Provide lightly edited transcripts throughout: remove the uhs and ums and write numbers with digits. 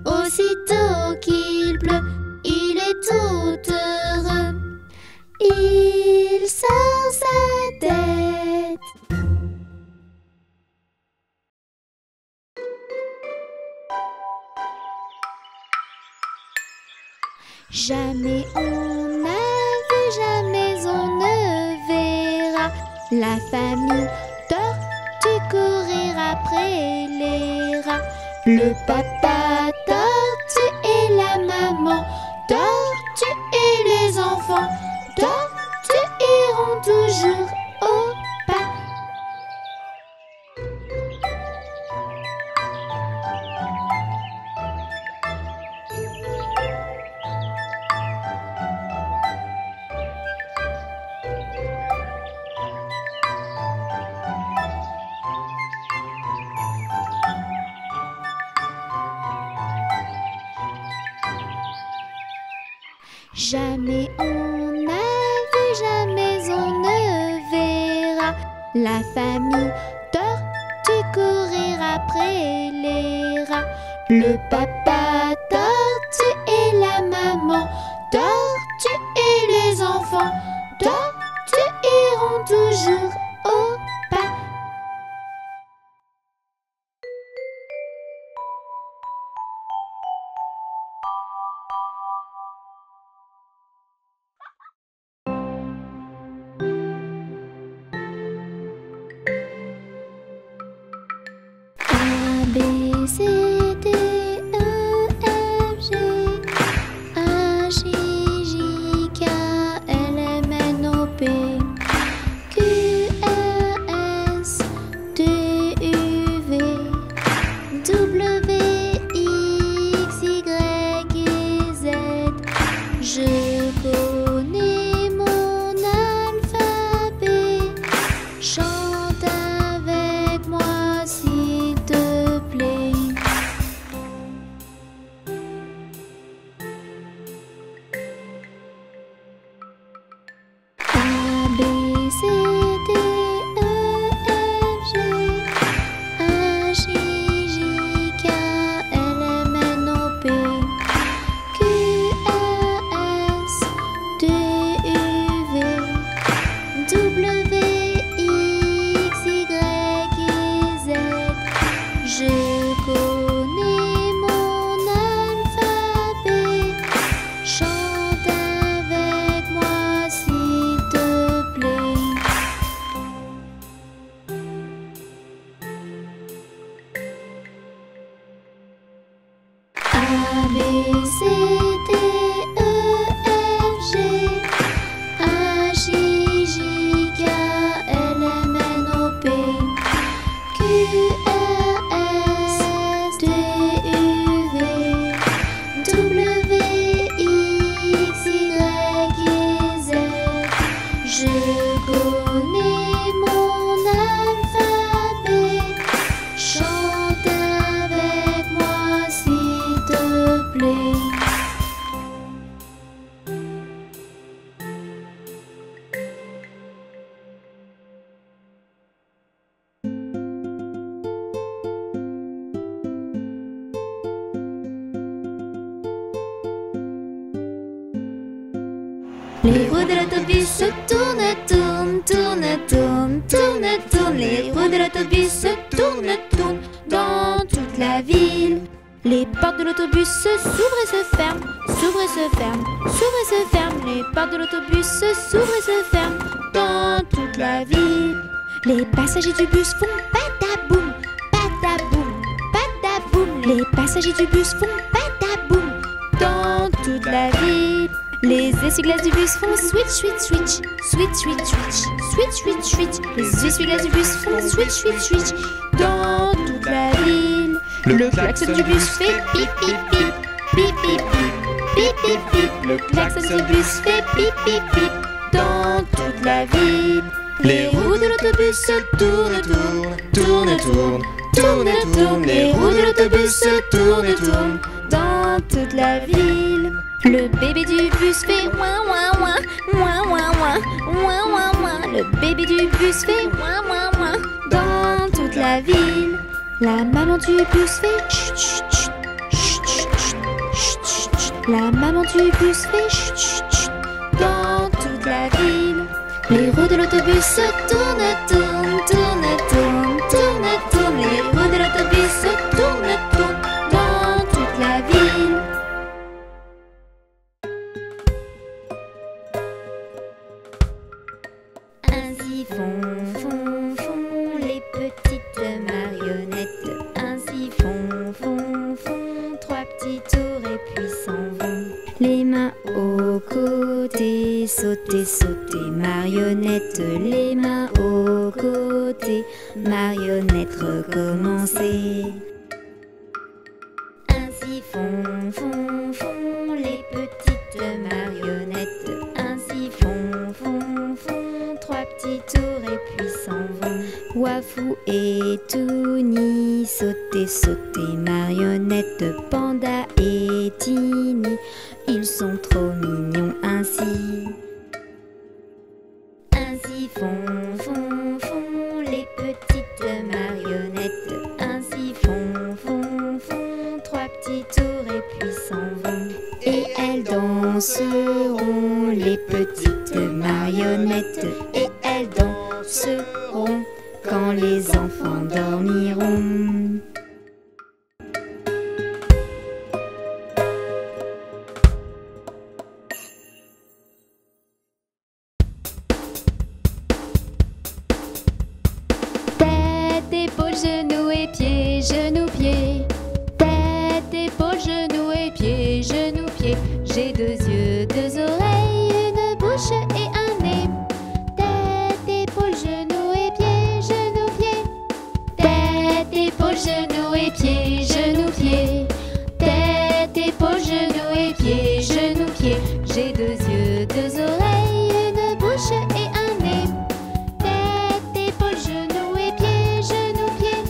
Aussitôt qu'il pleut, il est tout heureux. Il sort sa tête. Jamais on n'a vu, jamais on ne verra la famille tortue courir après les rats. Le papa tortue et la maman tortue et les enfants tortues iront toujours au pas. Jamais on n'a vu, jamais on ne verra la famille tortue courir après les rats. Le papa tortue et la maman tortue et les enfants tortues iront toujours au pas. B, C, D, E, F, G, H, I, J, K, L, M, N, O, P, Q, R, S, T, U, V, W, X, Y, et Z. Je connais mon alphabet. Chante avec moi s'il te plaît. A, B, C, D, E, F, G, H, I, J, K, L, M, N, O, P, Q, R, S, T, U, V, W, X, Y, et Z. Je connais mon alphabet. Chante avec moi s'il te plaît. A, B, C, D, E, F, G, H, I, J, K, L, M, N, O, P, Q, R, S, T, U, V, W, X, Y, et Z. Je connais mon alphabet. Chante avec moi s'il te plaît. Les roues de l'autobus se tournent, tournent, tournent, tournent, tournent, tournent. Les roues de l'autobus se tournent, tournent dans toute la ville. Les portes de l'autobus s'ouvrent et se ferment, s'ouvrent et se ferment, s'ouvrent et se ferment. Les portes de l'autobus s'ouvrent et se ferment dans toute la ville. Les passagers du bus font pataboum, pataboum, pataboum. Les passagers du bus font pataboum dans toute la ville. Les essuie-glaces du bus font switch, switch, switch, switch, switch, switch, switch, switch, switch. Les essuie-glaces du bus font switch, switch, switch dans toute la ville. Le klaxon du bus fait pip, pip, pip, pip, pip, pip, pip, pip, pip. Le klaxon du bus fait pip, pip, pip dans toute la ville. Les roues de l'autobus se tournent, tournent, tournent, tournent, tournent, tournent. Les roues de l'autobus se tournent, tournent dans toute la ville. Le bébé du bus fait ouin ouin ouin, ouin ouin ouin, ouin ouin ouin. Le bébé du bus fait ouin ouin ouin dans toute la ville. La maman du bus fait chut chut chut, La maman du bus fait chut chut chut dans toute la ville. Les roues de l'autobus se tournent, tournent, tournent, tournent, tournent, tournent. Les roues de l'autobus se tournent, tournent dans toute la ville. Ainsi font, font, font les petites marionnettes. Ainsi font, font, font trois petits tours et puis s'en vont. Les mains aux côtés, sauter, sauter, marionnettes. Les mains aux côtés, marionnettes, recommencer. Ainsi font, font, font les petites marionnettes. Ainsi font, font, font trois petits tours et puis s'en vont. Wafou et Touni, sauter, sauter, marionnettes. Panda et Tini, ils sont trop mignons ainsi. Ainsi font, font, font les petites marionnettes. Ainsi font, font, font trois petits tours et puis s'en vont. Et elles danseront, les petites marionnettes. Et elles danseront quand les enfants dormiront. Tête, épaules, genoux et pieds, genoux, pieds. Tête, épaules, genoux et pieds, genoux, pieds. J'ai deux yeux, deux oreilles, une bouche et un nez. Tête, épaules, genoux et pieds, genoux, pieds. Tête, épaules, genoux et pieds, genoux, pieds. Tête, épaules, genoux et pieds, genoux, pieds. J'ai deux yeux, deux oreilles, une bouche et un nez. Tête, épaules, genoux et pieds, genoux, pieds.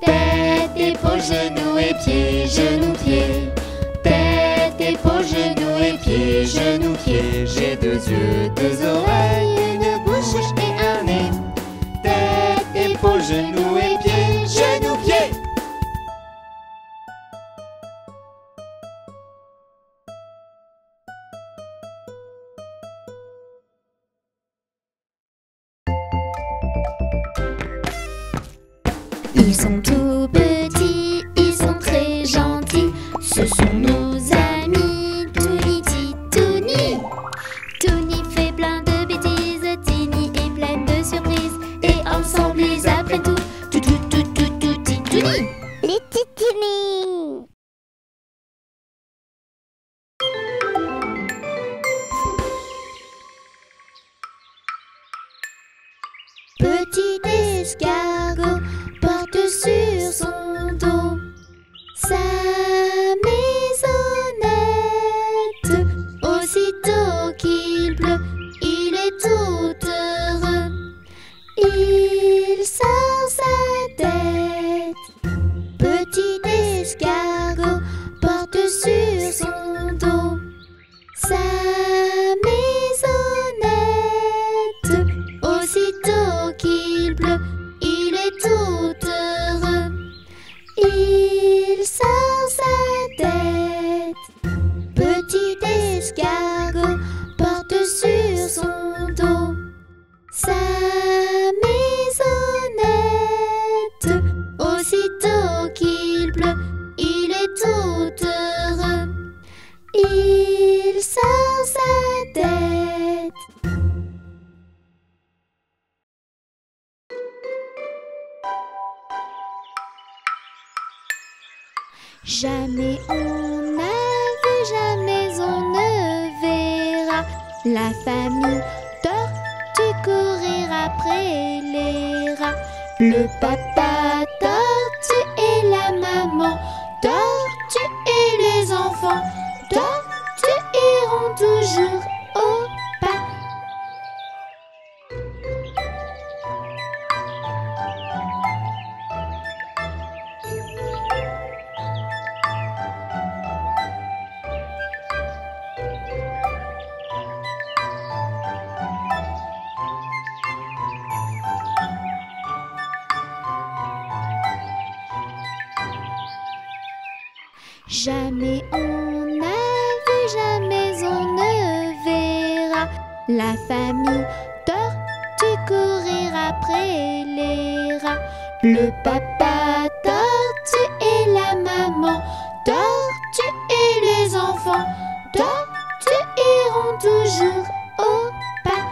Tête, épaules, genoux et pieds, genoux, pieds. Tête, épaules, genoux et pieds, genoux, pieds. J'ai deux yeux, deux oreilles, une bouche et un nez. Tête, épaules, genoux et pieds, genoux, pieds. Ils sont tout petits, ils sont très gentils. Ce sont nos amis, Touni, Touni. Touni fait plein de bêtises, Tini est pleine de surprises. Et ensemble ils apprennent tout, tout, tout, tout, tout, tout, Touni. Les titini. Petit escargot porte sur son dos sa maisonnette. Aussitôt qu'il pleut, il est tout heureux. Il sort sa tête. Petit escargot porte sur son dos sa maisonnette. Aussitôt qu'il pleut, il est tout heureux. Il sort sa tête. Petit escargot porte sur son dos sa maisonnette. Aussitôt qu'il pleut, il est tout heureux. Il sort sa tête. Jamais on n'a vu, jamais on ne verra la famille tortue courir après les rats. Le papa tortue et la maman tortue et les enfants tortues iront toujours au pas. Jamais on n'a vu, jamais on ne verra la famille tortue courir après les rats. Le papa tortue et la maman tortue et les enfants tortues iront toujours au pas.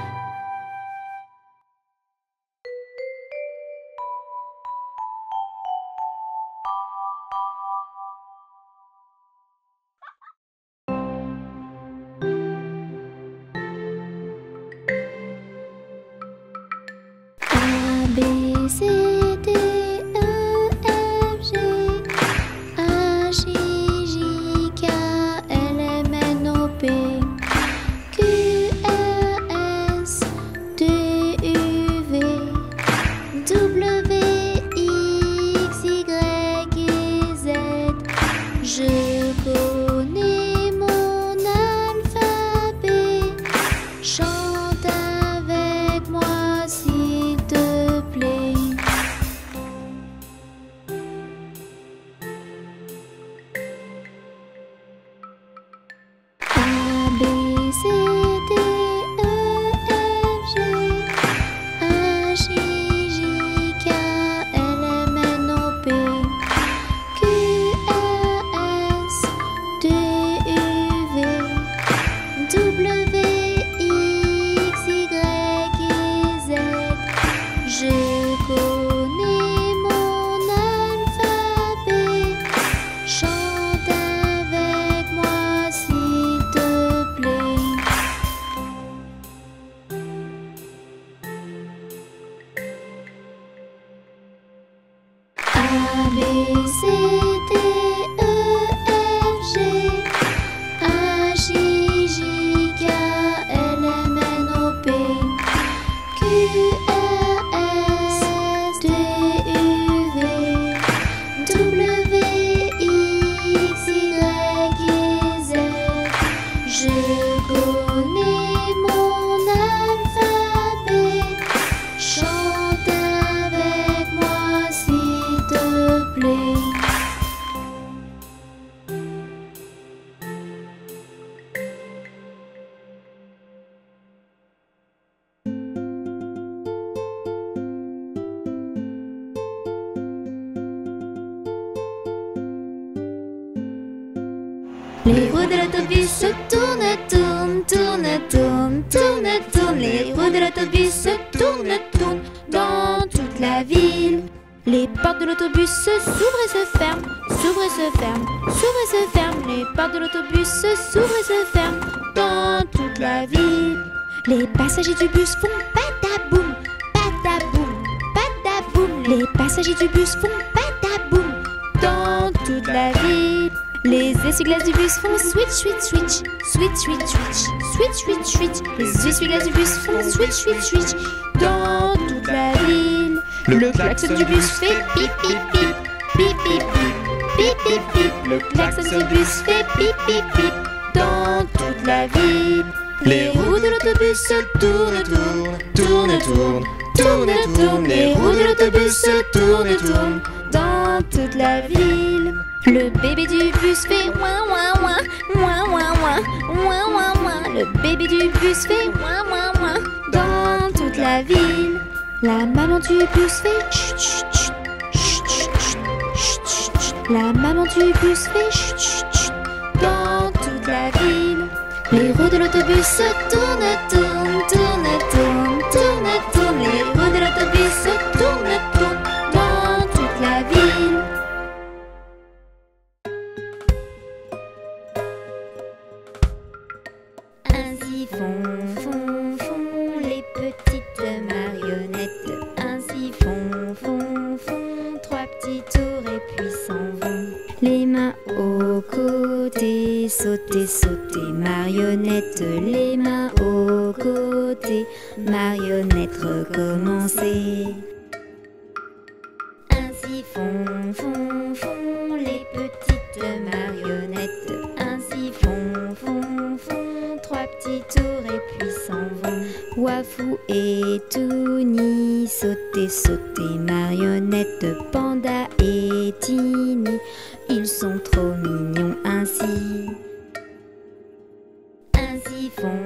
A, B, C, D, E, F, G, H, I, J, K, L, M, N, O, P, Q, R, S, T, U, V, W, X, Y et Z. Je connais mon alphabet. Chante avec moi s'il te plaît. A, B, C, D, E, F, G, H, I, J, K, L, M, N, O, P, Q, R, S, T, U, V, W, X, Y et Z. Je connais mon alphabet. Chante avec moi s'il te plaît. A, B, C, D, E, F, G, H, I, J, K, L, M, N, O, P, Q, R, S, T, U, V, W, X, Y et Z. Je connais mon alphabet. Chante avec moi s'il te plaît. Les roues de l'autobus se tournent, tournent, tournent, tournent, tournent, tournent. Les roues de l'autobus se tournent, tournent dans toute la ville. Les portes de l'autobus s'ouvrent et se ferment, s'ouvrent et se ferment, s'ouvrent et se ferment. Les portes de l'autobus s'ouvrent et se ferment dans toute la ville. Les passagers du bus font pataboum, pataboum, pataboum. Les passagers du bus font pataboum dans toute la ville. Les essuie-glaces du bus font switch, switch, switch, switch, switch, switch, switch, switch, switch. Les essuie-glaces du bus font switch, switch, switch dans toute la ville. Le klaxon du bus fait pip, pip, pip, pip, pip, pip, pip, pip, pip. Le klaxon du bus fait pip, pip, pip dans toute la ville. Les roues de l'autobus se tournent, tournent, tournent, tournent, tournent, tournent. Les roues de l'autobus se tournent, tournent dans toute la ville. Le bébé du bus fait ouin ouin ouin, ouin ouin ouin, ouin ouin ouin. Le bébé du bus fait ouin ouin ouin dans toute la ville. La maman du bus fait chut chut chut, chut chut chut, chut chut. La maman du bus fait chut chut chut dans toute la ville. Les roues de l'autobus se tournent, tournent, tournent, tournent, tournent, tournent. Les roues de l'autobus se tournent, tournent dans toute la ville. Ainsi font, font, font les petites marionnettes. Ainsi font, font, font trois petits tours et puis s'en vont. Les mains aux côtés, sauter, sauter, marionnette. Les mains aux côtés, marionnette, recommencer. Ainsi font, font, font les petites marionnettes. Ainsi font, font, font trois petits tours et puis s'en vont. Wafou et Touni, sauter, sauter, marionnette. Panda et Tini, Ils sont trop mignons ainsi. Ainsi font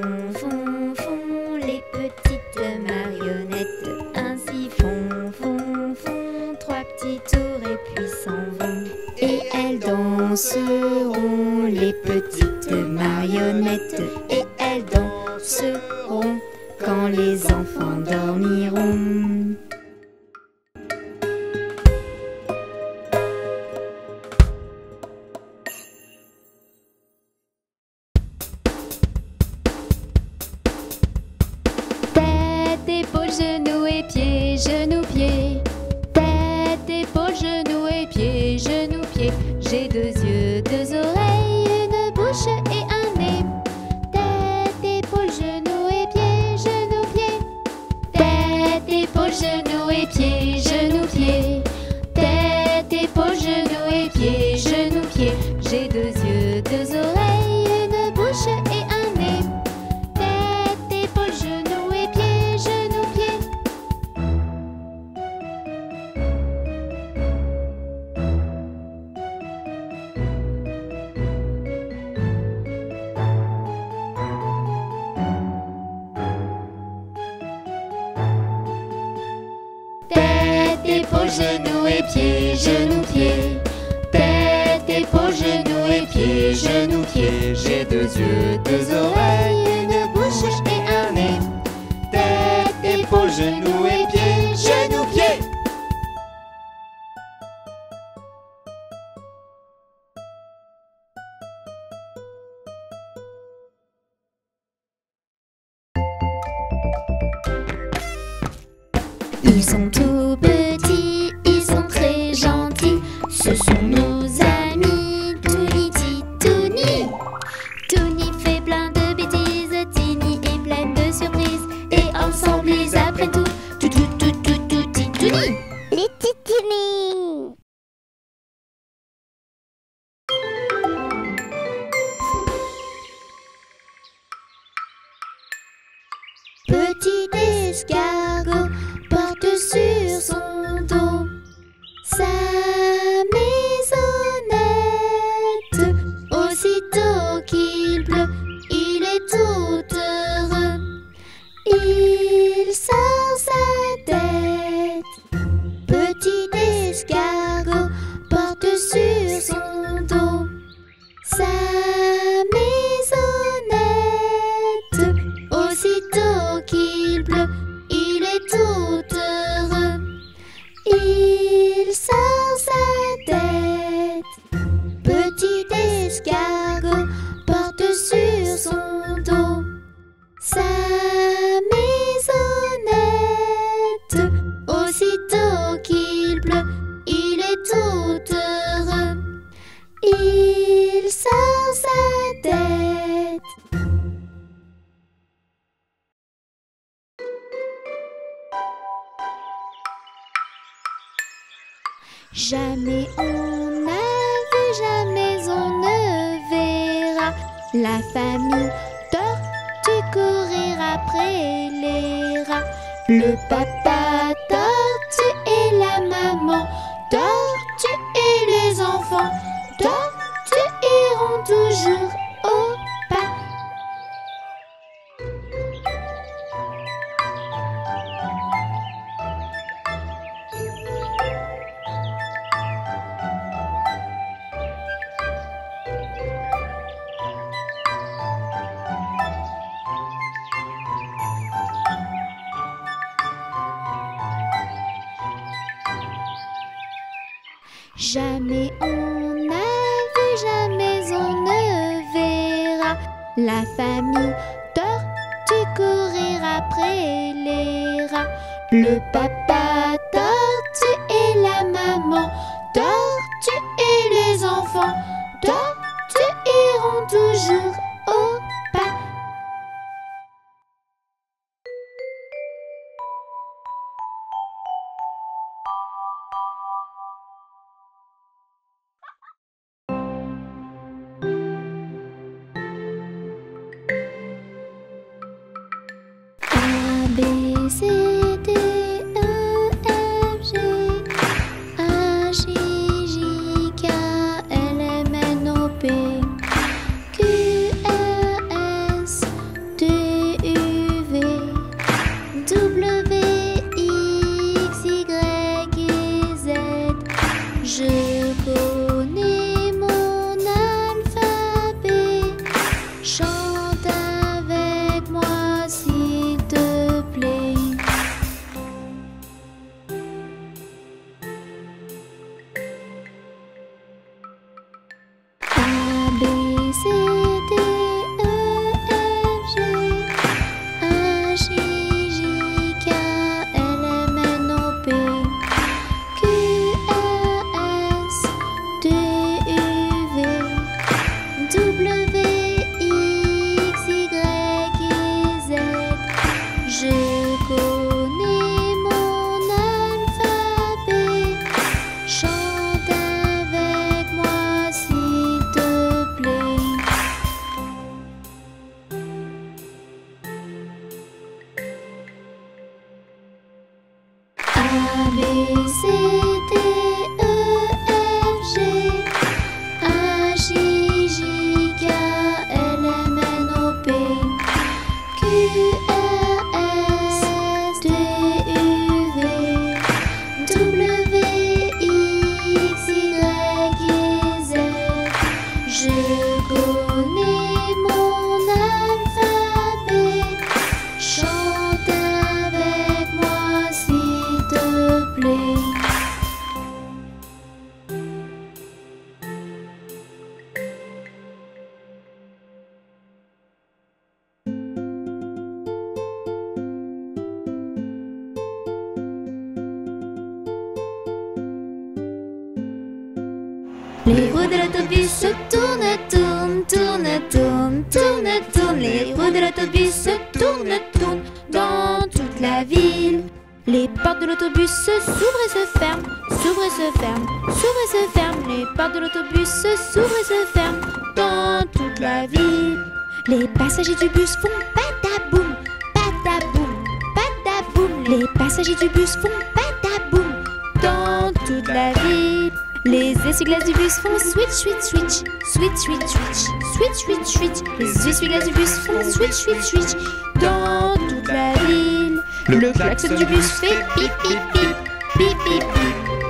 les petites marionnettes. Ainsi font trois petits tours et puis s'en vont. Et elles danseront, les petites marionnettes. Et elles danseront quand les enfants dormiront. Tête, épaules, genoux et pieds, genoux, pieds. Tête, épaules, genoux et pieds, genoux, pieds. J'ai 2 yeux, 2 oreilles, une bouche et un nez. Tête, épaules, genoux et pieds, genoux, pieds. Tête, épaules, genoux et pieds, genoux, pieds. Tête, épaules, genoux et pieds, genoux, pieds. J'ai 2 yeux, 2 oreilles, une bouche et un nez. Tête, épaules, genoux et pieds, genoux, pieds. Tête, épaules, genoux et pieds, genoux, pieds. Tête, épaules, genoux et pieds, genoux, pieds. J'ai 2 yeux, 2 oreilles, une bouche et un nez. Tête, épaules, genoux et pieds, genoux, pieds. Ils sont tout petits, ils sont très gentils. Ce sont nos amis, Touni, Titouni. Touni fait plein de bêtises, Tini est pleine de surprises. Et ensemble ils apprennent tout, Titouni. Les Titinis. Petit escargot porte sur son dos sa maisonnette. Aussitôt qu'il pleut, il est tout heureux. Il sort sa tête. Petit escargot porte sur son dos sa maisonnette. Aussitôt qu'il pleut, il est tout heureux. Il sort sa tête. Petit escargot porte sur son dos sa maisonnette. Aussitôt qu'il pleut, il est tout heureux. Il sort sa tête. Jamais on n'a vu, jamais on ne verra la famille tortue courir après les rats. Le papa tortue et la maman tortue et les enfants tortues iront toujours au pas. Jamais on n'a vu, jamais on ne verra la famille tortue courir après les rats. Le papa tortue et la maman tortue et les enfants tortues iront toujours au pas. A, B, C, D, E, F, G, H, I, J, K, B, C, D, E, F, G, H, I, J, K, L, M, N, O, P, Q, R, S, T, U, V, W, X, Y et Z. Je connais mon alphabet. Chante avec moi s'il te plaît. A, B, C, D, E, F, G, H, I, J, K, L, M, N, O, P, Q, R, S, T, U, V, W, X, Y et Z. Je connais mon alphabet. Chante avec moi s'il te plaît. Les roues de l'autobus se tournent, tournent, tournent, tournent, tournent, tournent. Les roues de l'autobus se tournent, tournent dans toute la ville. Les portes de l'autobus s'ouvrent et se ferment, s'ouvrent et se ferment, s'ouvrent et se ferment. Les portes de l'autobus s'ouvrent et se ferment dans toute la ville. Les passagers du bus font pataboum, pataboum, pataboum. Les passagers du bus font pataboum dans toute la ville. Les essuie-glaces du bus font switch, switch, switch, switch, switch, switch, switch, switch, switch. Les essuie-glaces du bus font switch, switch, switch dans toute la ville. Le klaxon du bus fait pip, pip, pip, pip, pip, pip,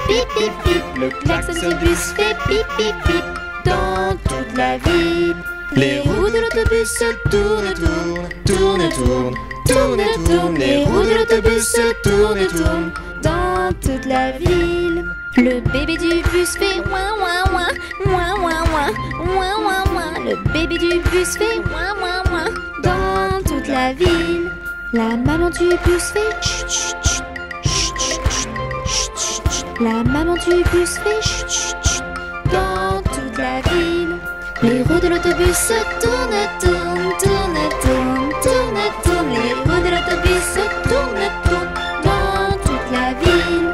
pip, pip, pip. Le klaxon du bus fait pip, pip, pip dans toute la ville. Les roues de l'autobus se tournent, tournent, tournent, tournent, tournent, tournent. Les roues de l'autobus se tournent, tournent dans toute la ville. Le bébé du bus fait ouin ouin ouin, ouin ouin ouin, ouin ouin ouin. Le bébé du bus fait ouin ouin ouin dans toute la ville. La maman du bus fait chut chut chut, chut chut chut, chut chut. La maman du bus fait chut chut chut dans toute la ville. Les roues de l'autobus se tournent, tournent, tournent, tournent, tournent, tournent. Les roues de l'autobus se tournent, tournent dans toute la ville.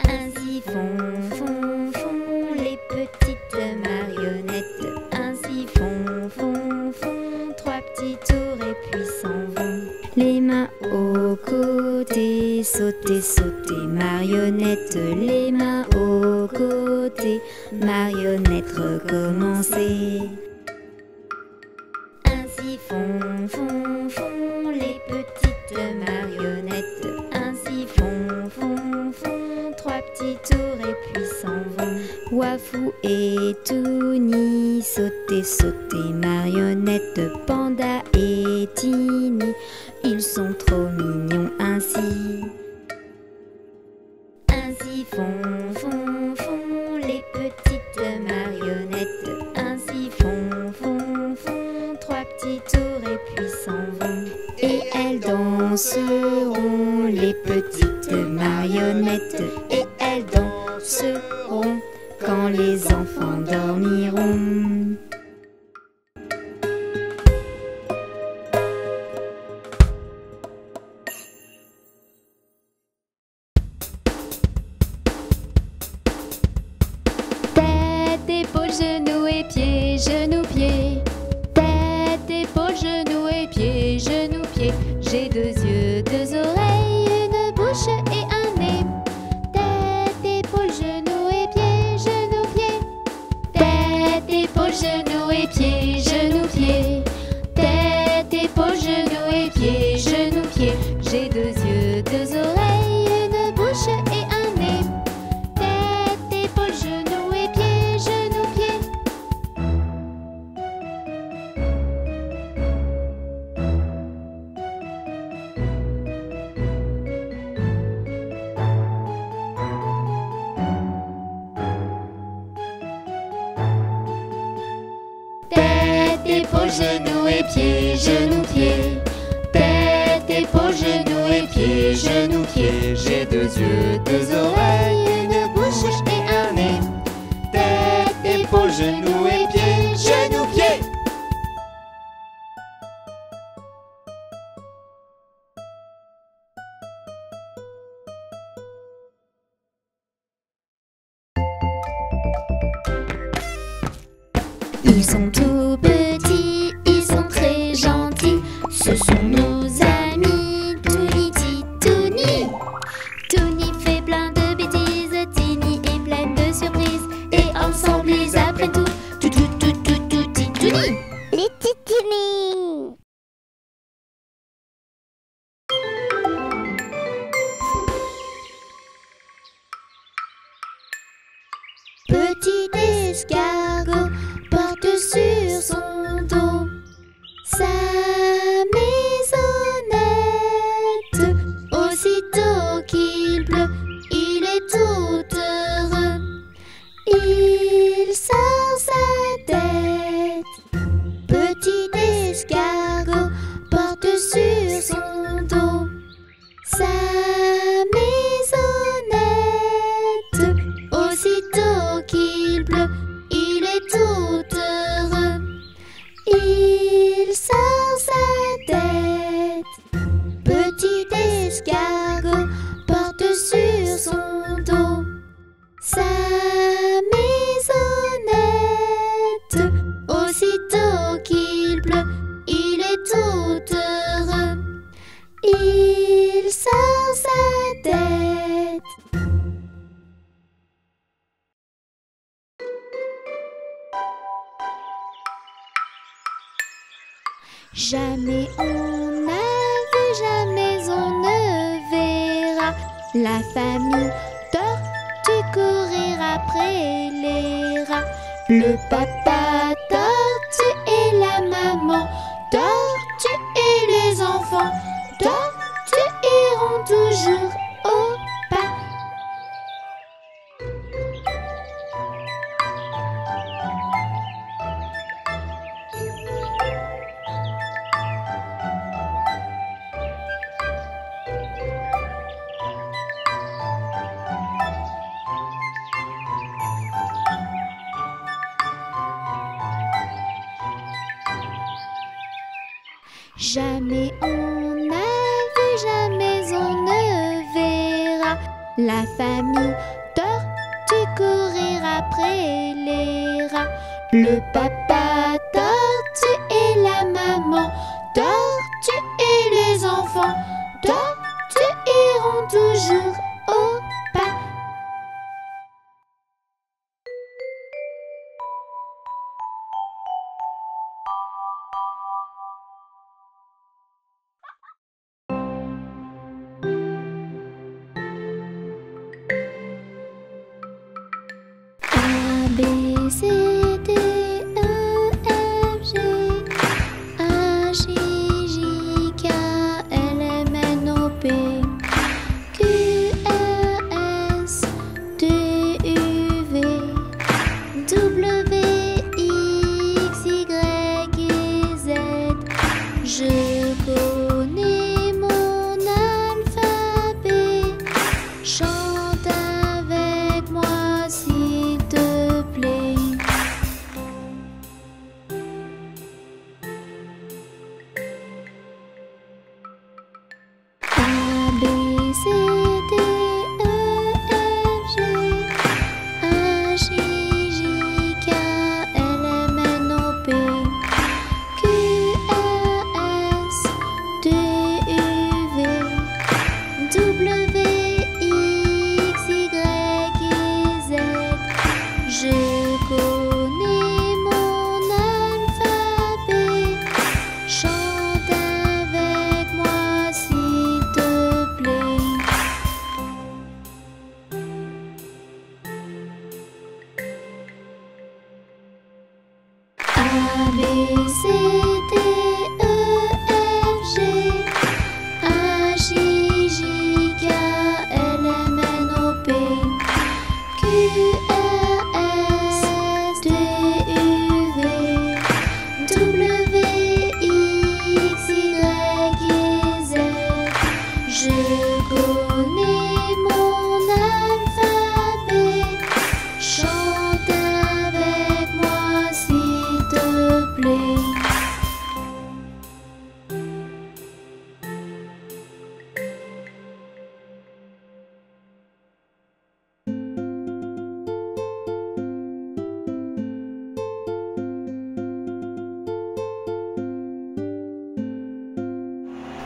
Ainsi font, font, font les petites marionnettes. Ainsi font, font, font trois petits tours et puis s'en vont. Les mains aux côtés, sauter, sauter, marionnette. Les mains aux côtés, marionnette, recommencer. Ainsi font, font, font les petites marionnettes. Ainsi font, font, font trois petits tours et puis s'en vont. Wafou et Touni, sauter, sauter, marionnette. Panda et Tini, ils sont trop mignons ainsi. Ainsi font, font, font les petites marionnettes. Ainsi font, font, font trois petits tours et puis s'en vont. Et elles danseront, les petites marionnettes. Et elles danseront quand les enfants dormiront. Tête, épaules, genoux et pieds, genoux, pieds. Tête, épaules, genoux et pieds, genoux, pieds. J'ai deux yeux, deux oreilles, une bouche et un nez. Tête, épaules, genoux et pieds, genoux, pieds. Tête, épaules, genoux et pieds, genoux, pieds. Tête, épaules, genoux et pieds, genoux, pieds. J'ai deux yeux, deux oreilles, une bouche et un nez. Tête, épaules, genoux et pieds, genoux, pieds. épaule, genoux et pieds, genoux, pieds. Tête, épaule, genoux et pieds, genoux, pieds. J'ai 2 yeux, 2 oreilles, une bouche et un nez. Tête, épaule, genoux et pieds, genoux, pieds. Ils sont tout petits, ils sont très gentils. Ce sont nos amis, Touni, Titouni. Touni fait plein de bêtises, Tini est pleine de surprises. Et ensemble ils apprennent tout, Titouni. Les Titinis. Petit escargot porte sur son dos sa maisonnette. Aussitôt qu'il pleut, il est tout heureux. Il sort sa tête. Petit escargot porte sur son dos sa maisonnette. Aussitôt qu'il pleut, il est tout heureux. Il sort sa tête. Petit escargot porte sur son dos sa maisonnette. Aussitôt qu'il pleut, il est tout heureux. Il sort sa tête. Jamais on n'a vu, jamais on ne verra la famille tortue courir après les rats. Le papa tortue et la maman tortue et les enfants tortues iront toujours au pas. Jamais on n'a vu, jamais on ne verra la famille tortue courir après les rats. Le papa tortue et la maman tortue et les enfants tortues iront toujours au pas. A, B, C, D, E, F, G, H, I, J, K, L, M, N, O, P, Q, R, S, T, U, V, W, X, Y, et Z. Je connais mon alphabet. Chante avec moi s'il te plaît. A, B, C, D, E, F, G, H, I, J, K, L, M, N, O, P, Q, R, S, T, U, V, W, X, Y, et Z. Je connais mon alphabet. Chante avec moi s'il te plaît. A, B, C, D, E, F, G, H, I, J, K, L, M, N, O, P, Q, R, S, T, U, V, W,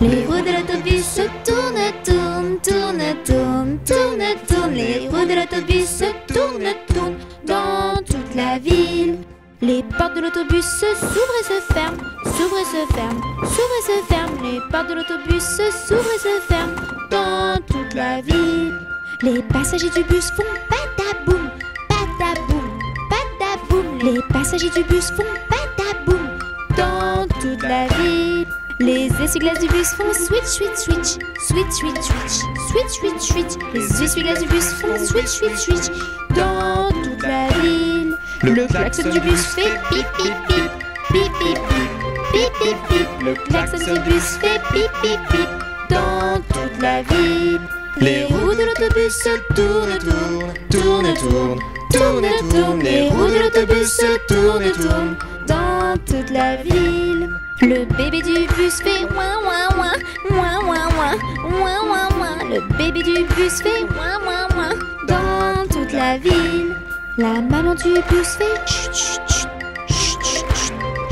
Les roues de l'autobus se tournent, tournent, tournent, tournent, tournent, tournent. Les roues de l'autobus se tournent, tournent dans toute la ville. Les portes de l'autobus s'ouvrent et se ferment, s'ouvrent et se ferment, s'ouvrent et se ferment. Les portes de l'autobus s'ouvrent et se ferment dans toute la ville. Les passagers du bus font pataboum, pataboum, pataboum. Les passagers du bus font pataboum dans toute la ville. Les essuie-glaces du bus font switch, switch, switch, switch, switch, switch, switch, switch, switch. Les essuie-glaces du bus font switch, switch, switch dans toute la ville. Le klaxon du bus fait pip, pip, pip, pip, pip, pip, pip, pip, pip. Le klaxon du bus fait pip, pip, pip dans toute la ville. Les roues de l'autobus se tournent, tournent, tournent, tournent, tournent, tournent. Les roues de l'autobus se tournent, tournent dans toute la ville. Le bébé du bus fait ouin, ouin, ouin, ouin, ouin, ouin, ouin, ouin, ouin. Le bébé du bus fait ouin, ouin, ouin dans toute la ville. La maman du bus fait chut, chut, chut, chut, chut,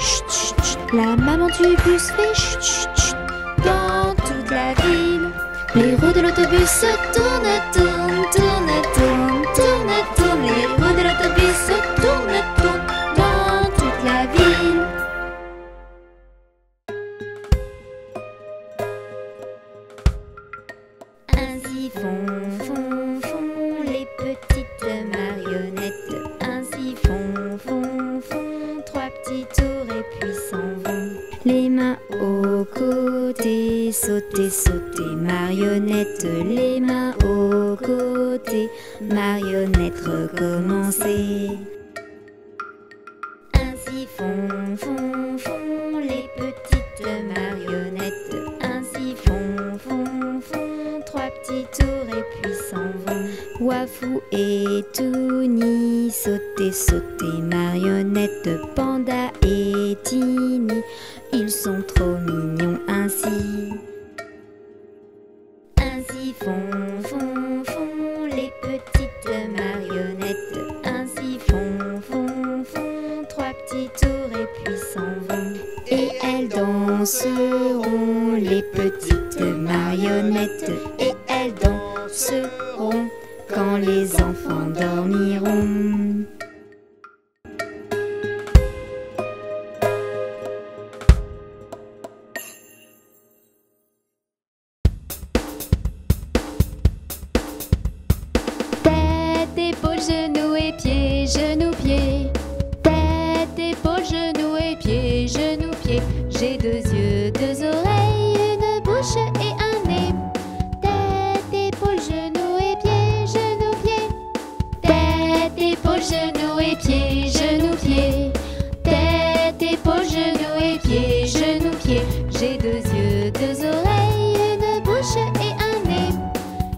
chut, chut, chut. La maman du bus fait chut, chut, chut dans toute la ville. Les roues de l'autobus se tournent, tournent, tournent, tournent, tournent, tournent. Les roues de l'autobus se tournent, tournent dans toute la ville. Ainsi font, font, font les petites marionnettes. Ainsi font, font, font trois petits tours et puis s'en vont. Les mains aux côtés, sauter, sauter, marionnette. Les mains aux côtés, marionnette, recommencer. Ainsi font, font, font les petites marionnettes. Ainsi font, font, font trois petits tours et puis s'en vont. Wafou et Touni, sauter, sauter, marionnette. Panda et Tini, ils sont trop mignons ainsi. Ainsi font, font, font les petites marionnettes. Ainsi font, font, font trois petits tours et puis s'en vont. Et elles danseront, les petites marionnettes. Et elles danseront quand les enfants dormiront. Genoux et pieds, genoux, pieds. Tête, épaules, genoux et pieds, genoux, pieds. J'ai deux yeux, deux oreilles, une bouche et un nez. Tête, épaules, genoux et pieds, genoux, pieds. Tête, épaules, genoux et pieds, genoux, pieds. Tête, épaules, genoux et pieds, genoux, pieds. J'ai deux yeux, deux oreilles, une bouche et un nez.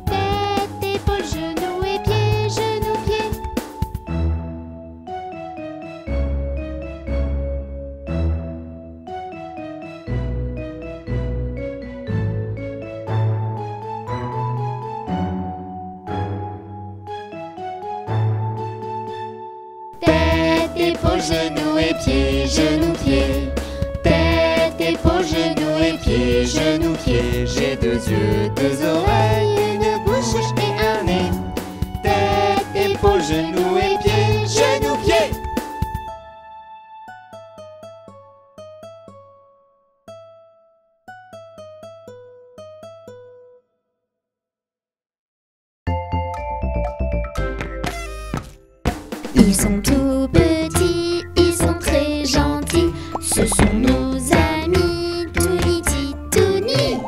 Tête, épaules, genoux et pieds, genoux, pieds. Épaules, genoux et pieds, genoux, pieds. Tête, épaules, genoux et pieds, genoux, pieds. J'ai deux yeux, deux oreilles, une bouche et un nez. Tête, épaules, genoux et pieds, genoux, pieds. Ils sont tout petits, ils sont très gentils. Ce sont nos amis, Touni, Titouni.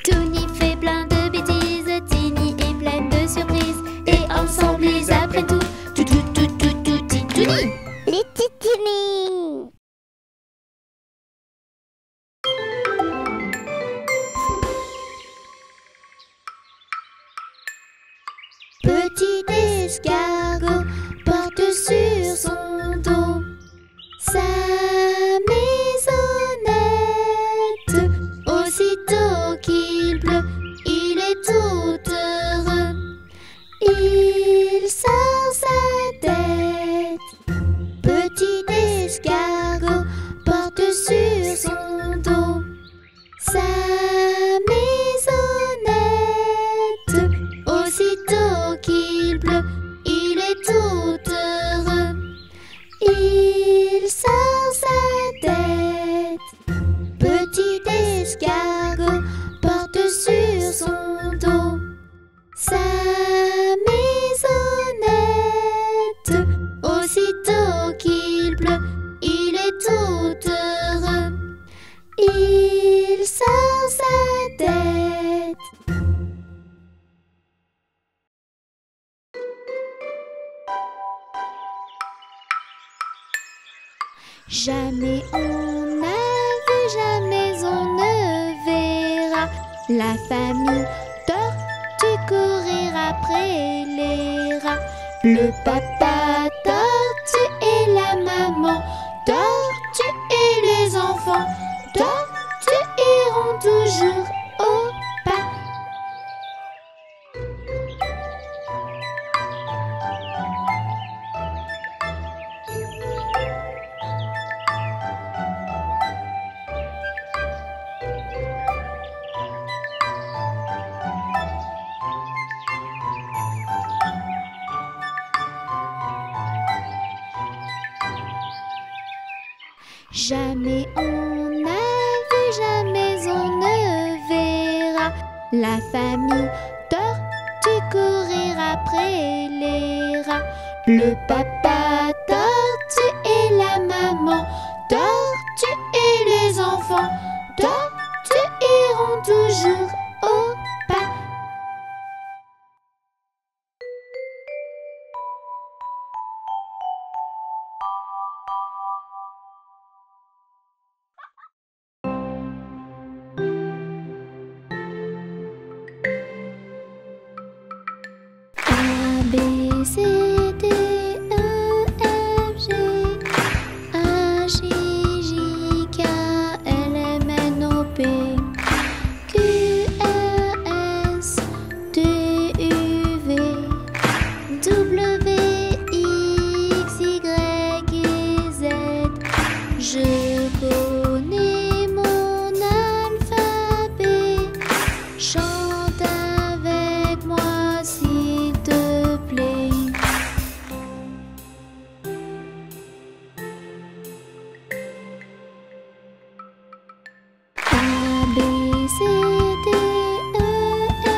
Touni fait plein de bêtises, Tini est pleine de surprises. Et ensemble ils apprennent tout, Titouni. Les Titinis. Petit escargot porte sur son dos sa maisonnette. Aussitôt qu'il pleut, il est tout heureux. Il sort Aussitôt qu'il pleut, il est tout heureux. Il sort sa tête. Petit escargot porte sur son dos sa maisonnette. Aussitôt qu'il pleut, il est tout heureux. Il sort sa tête. Jamais on n'a vu, jamais on ne verra la famille tortue courir après les rats. Le papa tortue et la maman tortue et les enfants tortues iront toujours au pas. Jamais on n'a vu, jamais on ne verra la famille tortue courir après les rats. Le papa tortue et la maman tortue et les enfants tortues iront toujours au pas. A, B, C, D, E, F, G, H, I, J, K, L, M, N, O, P, Q, R, S, T, U, V, W, X, Y et Z. Je connais mon alphabet. Chante avec moi s'il te plaît. A, B, C, D, E, F,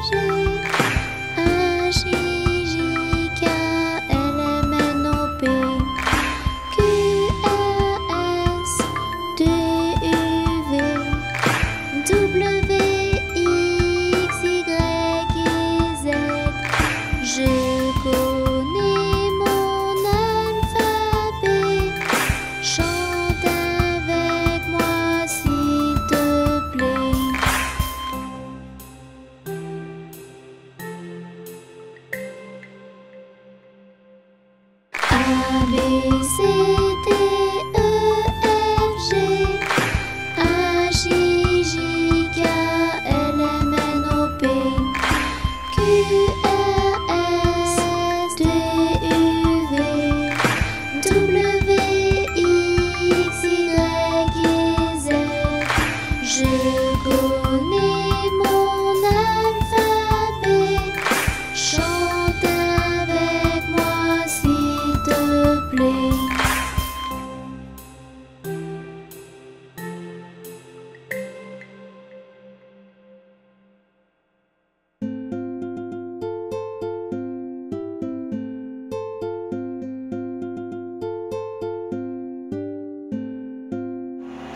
G, H, I, J, K, L, M, N, O, P, Q, R, S, T, U, V, W, X, Y et Z. Je connais mon alphabet. Chante avec moi s'il te plaît. A, B, C, D, E, F, G, H, I, J, K, L, M, N, O, P, Q, R, S, T, U, V, W, X, Y et Z. Je connais mon alphabet. Chante avec moi s'il te plaît.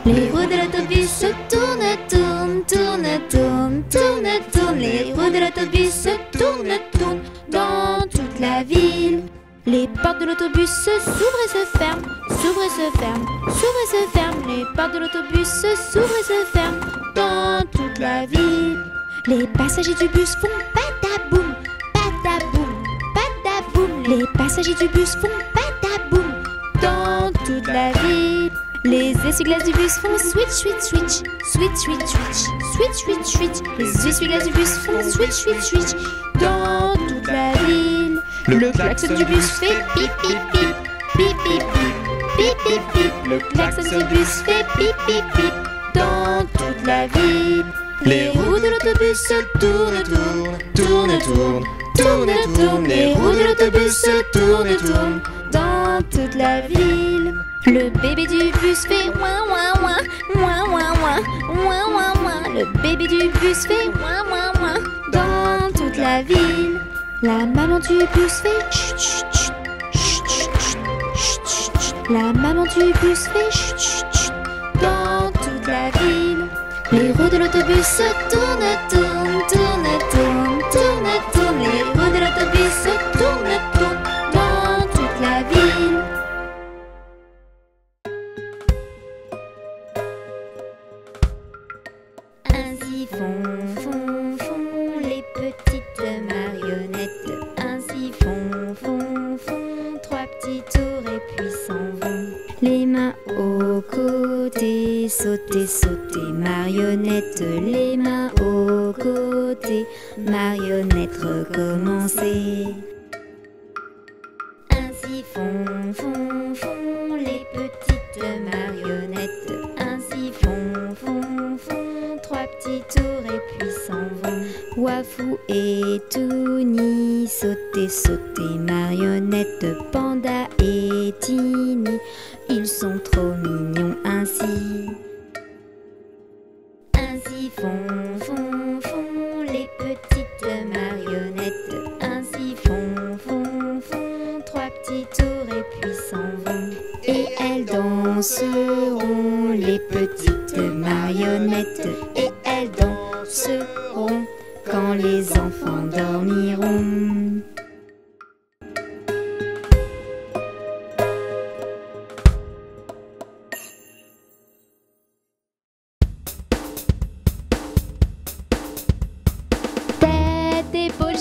Les roues de l'autobus se tournent, tournent, tournent, tournent, tournent, tournent. Les roues de l'autobus se tournent, tournent dans toute la ville. Les portes de l'autobus s'ouvrent et se ferment, s'ouvrent et se ferment, s'ouvrent et se ferment. Les portes de l'autobus s'ouvrent et se ferment dans toute la ville. Les passagers du bus font pataboum, pataboum, pataboum. Les passagers du bus font pataboum dans toute la ville. Les essuie-glaces du bus font switch, switch, switch, switch, switch, switch, switch, switch, switch. Les essuie-glaces du bus font switch, switch, switch dans toute la ville. Le klaxon du bus fait pip, pip, pip, pip, pip, pip, pip, pip, pip. Le klaxon du bus fait pip, pip, pip dans toute la ville. Les roues de l'autobus se tournent, tournent, tournent, tournent, tournent, tournent. Les roues de l'autobus se tournent, tournent dans toute la ville. Le bébé du bus fait ouin ouin ouin, ouin ouin ouin, ouin ouin ouin. Le bébé du bus fait ouin ouin ouin dans toute la ville. La maman du bus fait chut chut chut, chut chut chut, chut chut. La maman du bus fait chut chut chut dans toute la ville. Les roues de l'autobus se tournent, tournent, tournent, tournent, tournent, tournent. Les roues de l'autobus se tournent, tournent dans toute la ville. Ainsi font, font, font les petites marionnettes. Ainsi font, font, font trois petits tours et puis s'en vont. Les mains aux côtés, sauter, sauter, marionnette. Les mains aux côtés, marionnette, recommencer. Ainsi font, font, font les petites marionnettes. Ainsi font, font, font trois petits tours et puis s'en vont. Wafou et Touni, sauter, sauter, marionnette. Panda et Tini, ils sont trop mignons ainsi. Ainsi font, font, font les petites marionnettes. Ainsi font, font, font trois petits tours et puis s'en vont. Et elles danseront, les petites marionnettes. Et elles danseront quand les enfants dormiront.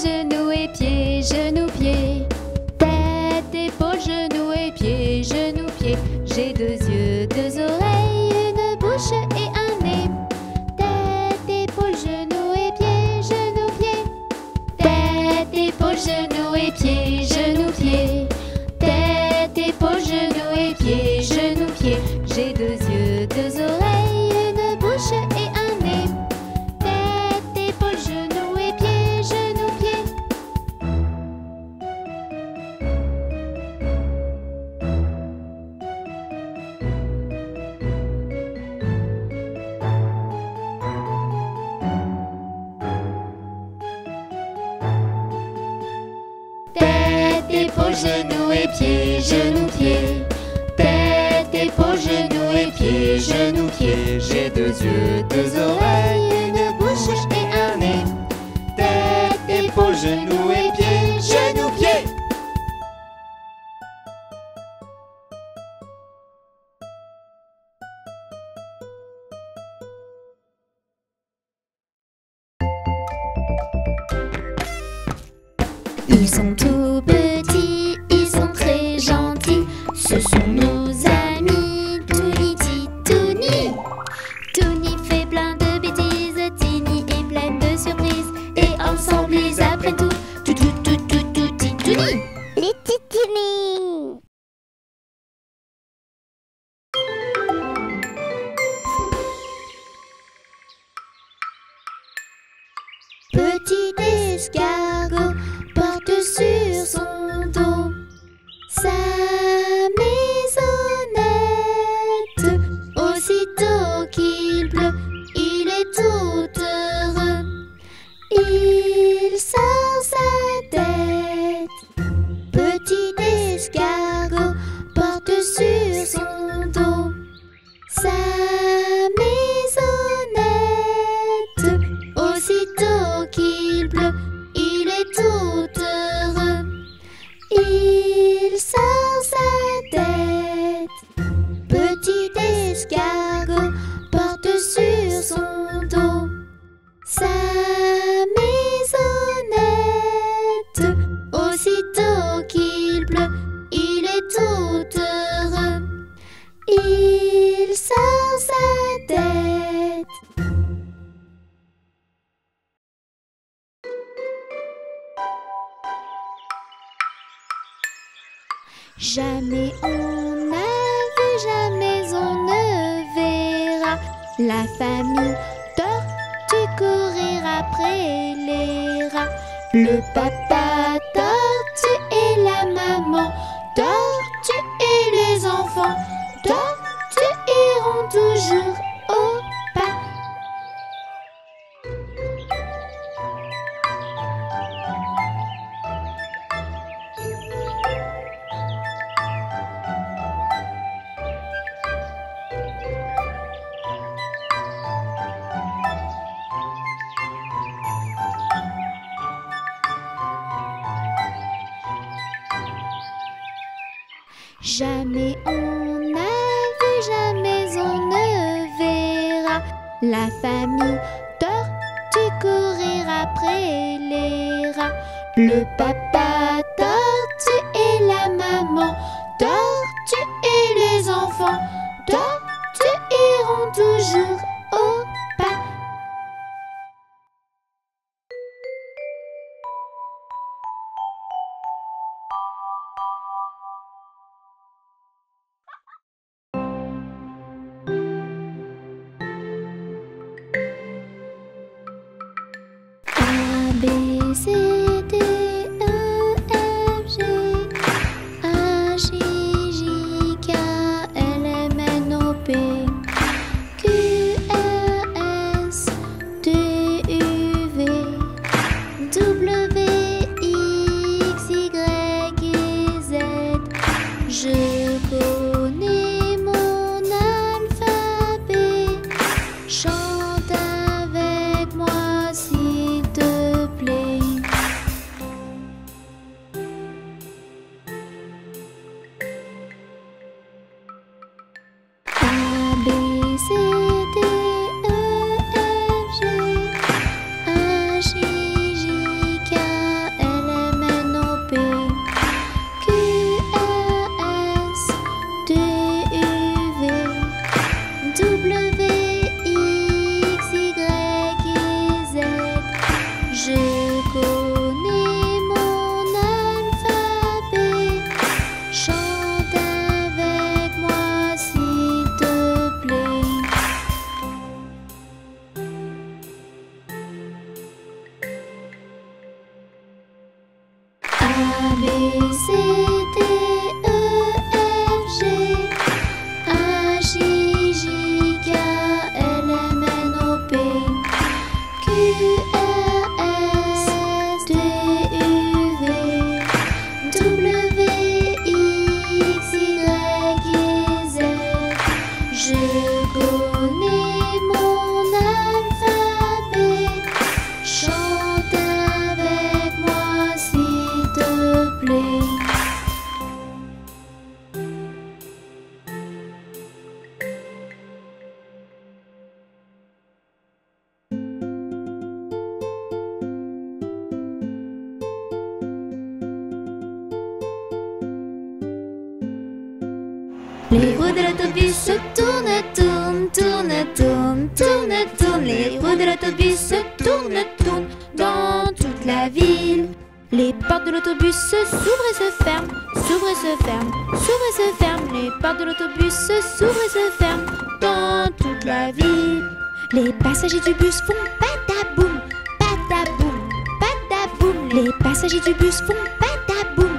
Genoux et pieds, genoux, pieds. Tête, épaules, genoux et pieds, genoux, pieds. J'ai deux yeux, deux oreilles, une bouche et un nez. Tête, épaules, genoux et pieds, genoux, pieds. Tête, épaules, genoux et pieds, genoux, pieds. Tête, épaules, genoux et pieds, genoux, pieds. J'ai deux yeux, deux oreilles, une bouche et un nez. Tête, épaules, genoux et pieds, genoux, pieds. Épaules, genoux et pieds, genoux, pieds. Tête, épaules, genoux et pieds, genoux, pieds. J'ai deux yeux, deux oreilles, une bouche et un nez. Tête, épaules, genoux et pieds, genoux, pieds. Ils sont tout petits, ils sont très gentils. Ce sont nos amis, Touni, Titouni. Touni fait plein de bêtises, Tini est pleine de surprises. Et ensemble ils apprennent tout, tout, tout, tout, tout, tout, Titouni. Les Titouni. Petit escargot porte sur son dos sa maisonnette. Aussitôt qu'il pleut, il est tout heureux. Il sort sa tête. Petit escargot porte sur son dos sa maisonnette. Aussitôt qu'il pleut, il est tout heureux. Il sort sa tête. Petit escargot porte sur son dos sa maisonnette. Aussitôt qu'il pleut, il est tout heureux. Il sort sa tête. Jamais on n'a vu, jamais on ne verra la famille tortue après les rats. Le papa tortue et la maman tortue et les enfants tortues iront toujours au pas. Jamais on n'a vu, jamais on ne verra la famille tortue courir après les rats. Le papa tortue et la maman tortue et les enfants tortues iront toujours au pas. A, B, C, D, E, F, G, H, I, J, K, L, M, N, O, P, Q, R, S, T, U, V, W, X, Y, et Z. Je connais mon alphabet. Chante avec moi s'il te plaît. A, B, C, D, E, F, G, H, I, J, K, L, M, N, O, P, Q, R, S, T, U, V, W, X, Y, et Z. Je connais mon alphabet. Chante avec moi s'il te plaît. A, B, C, D, E, F, G, H, I, J, K, L, M, N, O, P, Q, R, S, T, U, V, W, X, Y, et Z. Je connais mon alphabet. Chante avec moi s'il te plaît. Les roues de l'autobus se tournent, tournent, tournent, tournent, tournent, tournent. Les roues de l'autobus se tournent, tournent dans toute la ville. Les portes de l'autobus s'ouvrent et se ferment, s'ouvrent et se ferment, s'ouvrent et se ferment. Les portes de l'autobus s'ouvrent et se ferment dans toute la ville. Les passagers du bus font pataboum, pataboum, pataboum. Les passagers du bus font pataboum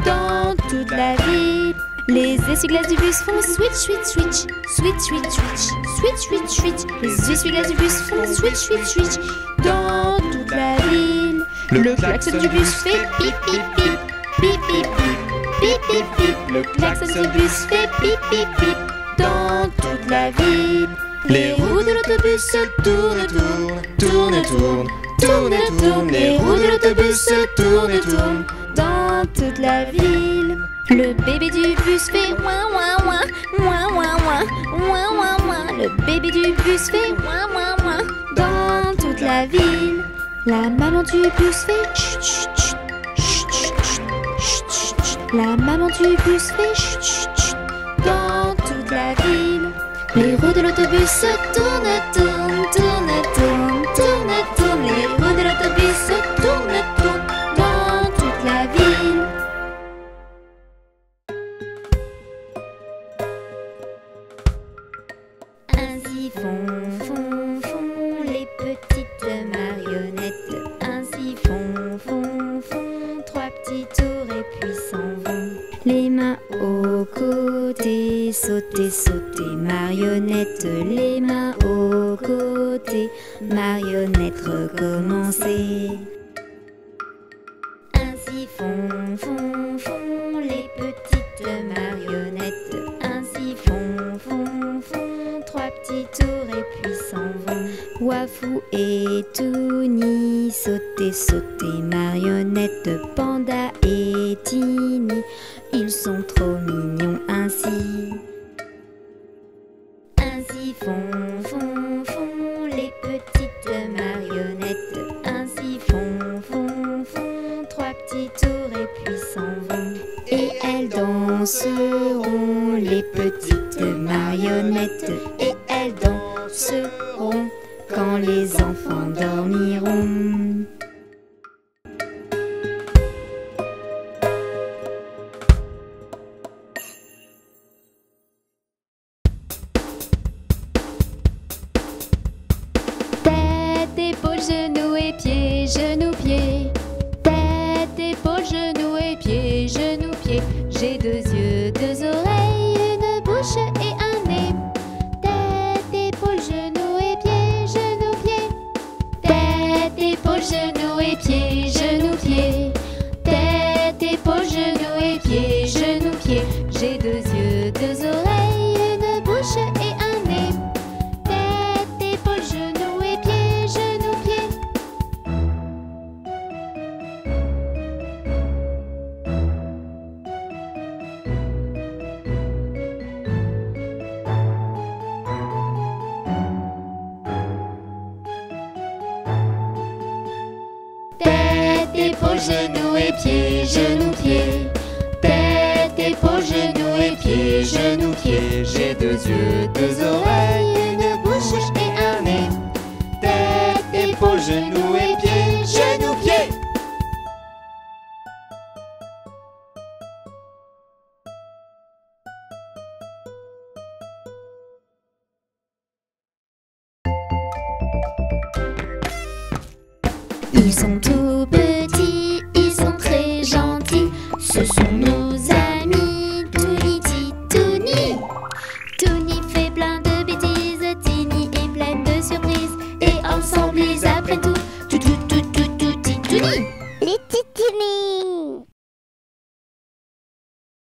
dans toute la ville. Les essuie-glaces du bus font switch, switch, switch, switch, switch, switch, switch, switch, switch. Les essuie-glaces du bus font switch, switch, switch dans toute la ville. Le klaxon du bus fait pip, pip, pip, pip, pip, pip, pip, pip, pip. Le klaxon du bus fait pip, pip, pip dans toute la ville. Les roues de l'autobus se tournent, tournent, tournent, tournent, tournent, tournent. Les roues de l'autobus se tournent, tournent dans toute la ville. Le bébé du bus fait ouin ouin ouin, ouin ouin ouin, ouin ouin ouin. Le bébé du bus fait ouin ouin ouin dans toute la ville. La maman du bus fait chut chut chut, chut chut chut, chut chut. La maman du bus fait chut chut chut dans toute la ville. Les roues de l'autobus se tournent, tournent, tournent, tournent, tournent, tournent. Les roues de l'autobus se tournent, tournent dans toute la ville. Ainsi font les petites marionnettes. petits tours et puis s'en vont. Les mains aux côtés, sauter, sauter, marionnette. Les mains aux côtés, marionnette, recommencer. Ainsi font, font, font les petites marionnettes. Ainsi font, font, font 3 petits tours et puis s'en vont. Wafou et Touni, sauter, sauter, marionnette. Panda et Tini, ils sont trop mignons ainsi. Ainsi font, font, font les petites marionnettes. Ainsi font, font, font 3 petits tours et puis s'en vont. Et elles danseront, les petites marionnettes. Et elles danseront quand les enfants dormiront. Tête, épaules, genoux et pieds, genoux, pieds. Tête, épaules, genoux et pieds, genoux, pieds. J'ai 2 yeux, 2 oreilles, une bouche et un nez. Tête, épaules, genoux et pieds, genoux, pieds. Tête, épaules, genoux et pieds, genoux, pieds. Tête, épaules, genoux et pieds, genoux, pieds. J'ai 2 yeux, 2 oreilles, une bouche et un nez. Tête, épaules, genoux et pieds, genoux, pieds. Tête, épaules, genoux et pieds, genoux, pieds. Tête, épaules, genoux et pieds, genoux, pieds. J'ai 2 yeux, 2 oreilles, une bouche et un nez. Tête, épaules, genoux et pieds, genoux, pieds. Ils sont tout petits, ils sont très gentils. Ce sont nos amis, Touni, Titouni. Touni fait plein de bêtises, Tini est pleine de surprises. Et ensemble ils apprennent tout, Titouni. Les petites